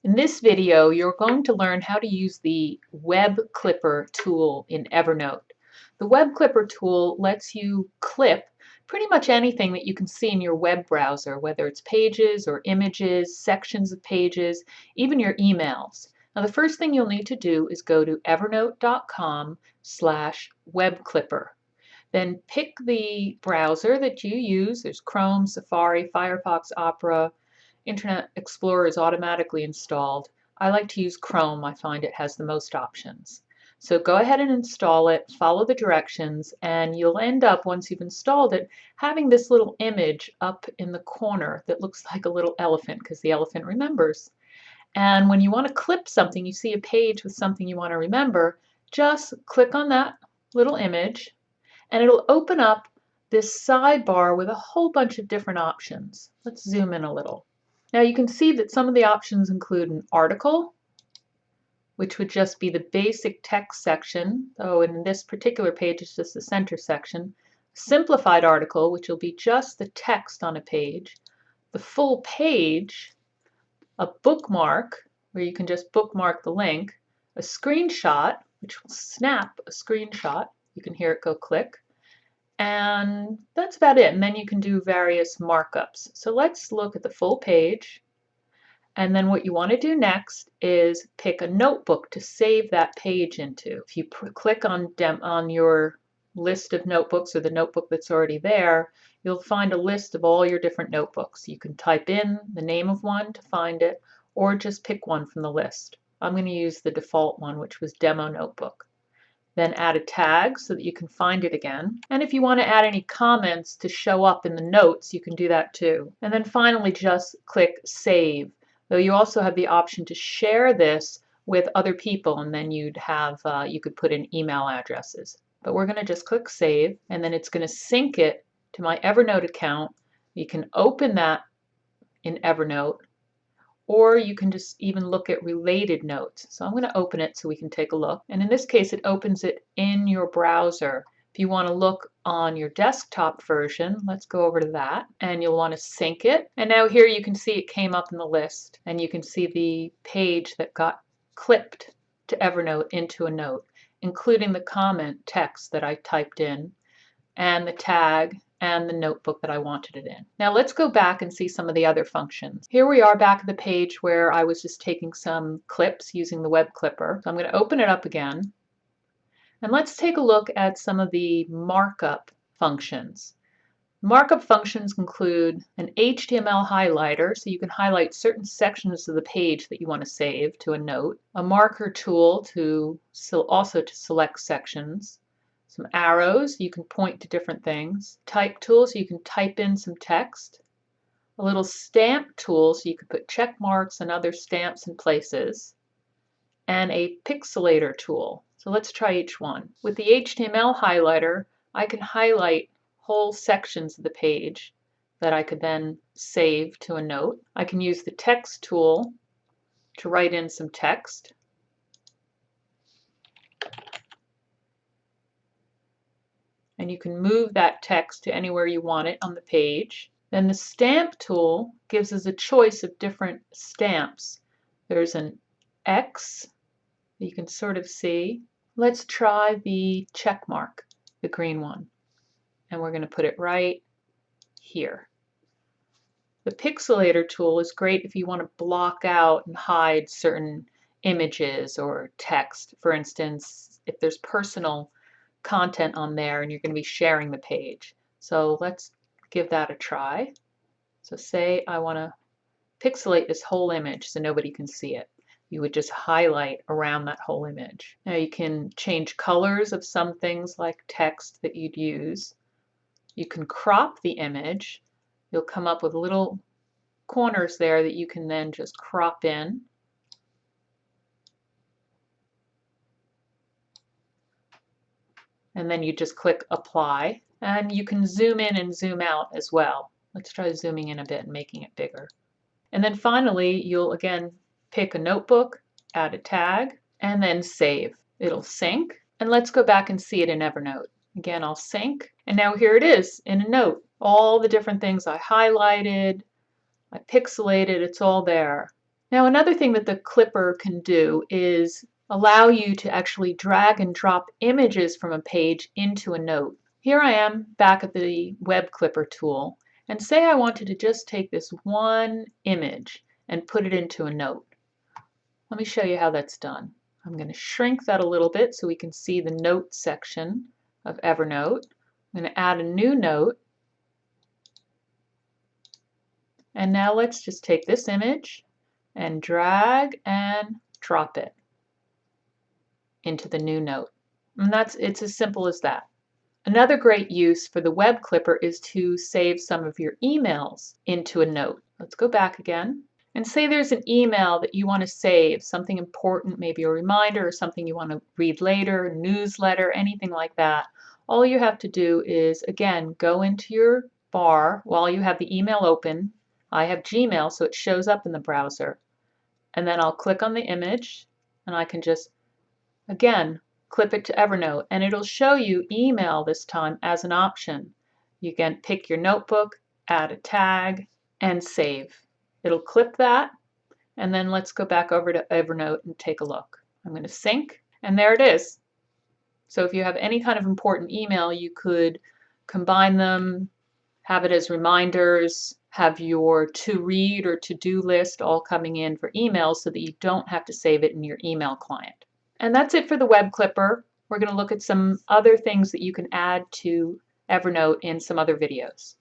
In this video, you're going to learn how to use the Web Clipper tool in Evernote. The Web Clipper tool lets you clip pretty much anything that you can see in your web browser, whether it's pages or images, sections of pages, even your emails. Now, the first thing you'll need to do is go to evernote.com/webclipper. Then pick the browser that you use. There's Chrome, Safari, Firefox, Opera. Internet Explorer is automatically installed. I like to use Chrome. I find it has the most options. So go ahead and install it, follow the directions, and you'll end up, once you've installed it, having this little image up in the corner that looks like a little elephant because the elephant remembers. And when you want to clip something, you see a page with something you want to remember, just click on that little image and it'll open up this sidebar with a whole bunch of different options. Let's zoom in a little. Now you can see that some of the options include an article, which would just be the basic text section, though in this particular page it's just the center section. Simplified article, which will be just the text on a page. The full page, a bookmark, where you can just bookmark the link, a screenshot, which will snap a screenshot. You can hear it go click. And that's about it. And then you can do various markups. So let's look at the full page. And then what you want to do next is pick a notebook to save that page into. If you click on your list of notebooks or the notebook that's already there, you'll find a list of all your different notebooks. You can type in the name of one to find it, or just pick one from the list. I'm going to use the default one, which was Demo Notebook. Then add a tag so that you can find it again. And if you want to add any comments to show up in the notes, you can do that too. And then finally just click Save. Though you also have the option to share this with other people, and then you could put in email addresses. But we're going to just click Save, and then it's going to sync it to my Evernote account. You can open that in Evernote, or you can just even look at related notes. So I'm going to open it so we can take a look. And in this case, it opens it in your browser. If you want to look on your desktop version, let's go over to that. And you'll want to sync it. And now here you can see it came up in the list. And you can see the page that got clipped to Evernote into a note, including the comment text that I typed in, and the tag, and the notebook that I wanted it in. Now let's go back and see some of the other functions. Here we are back at the page where I was just taking some clips using the web clipper. So I'm going to open it up again. And let's take a look at some of the markup functions. Markup functions include an HTML highlighter, so you can highlight certain sections of the page that you want to save to a note. A marker tool to select sections. Some arrows, you can point to different things. Type tool, so you can type in some text. A little stamp tool, so you can put check marks and other stamps in places. And a pixelator tool. So let's try each one. With the HTML highlighter, I can highlight whole sections of the page that I could then save to a note. I can use the text tool to write in some text. And you can move that text to anywhere you want it on the page. Then the stamp tool gives us a choice of different stamps. There's an X that you can sort of see. Let's try the check mark, the green one. And we're going to put it right here. The pixelator tool is great if you want to block out and hide certain images or text. For instance, if there's personal content on there and you're going to be sharing the page. So let's give that a try. So say I want to pixelate this whole image so nobody can see it. You would just highlight around that whole image. Now you can change colors of some things like text that you'd use. You can crop the image. You'll come up with little corners there that you can then just crop in. And then you just click Apply. And you can zoom in and zoom out as well. Let's try zooming in a bit and making it bigger. And then finally, you'll again pick a notebook, add a tag, and then save. It'll sync. And let's go back and see it in Evernote. Again, I'll sync. And now here it is in a note. All the different things I highlighted, I pixelated, it's all there. Now, another thing that the clipper can do is allow you to actually drag and drop images from a page into a note. Here I am back at the web clipper tool, and say I wanted to just take this one image and put it into a note. Let me show you how that's done. I'm going to shrink that a little bit so we can see the notes section of Evernote. I'm going to add a new note. And now let's just take this image and drag and drop it into the new note. And it's as simple as that. Another great use for the web clipper is to save some of your emails into a note. Let's go back again. And say there's an email that you want to save, something important, maybe a reminder or something you want to read later, a newsletter, anything like that. All you have to do is, again, go into your bar while you have the email open. I have Gmail, so it shows up in the browser. And then I'll click on the image, and I can just, again, clip it to Evernote, and it'll show you email this time as an option. You can pick your notebook, add a tag, and save. It'll clip that, and then let's go back over to Evernote and take a look. I'm going to sync, and there it is. So if you have any kind of important email, you could combine them, have it as reminders, have your to-read or to-do list all coming in for emails so that you don't have to save it in your email client. And that's it for the web clipper. We're going to look at some other things that you can add to Evernote in some other videos.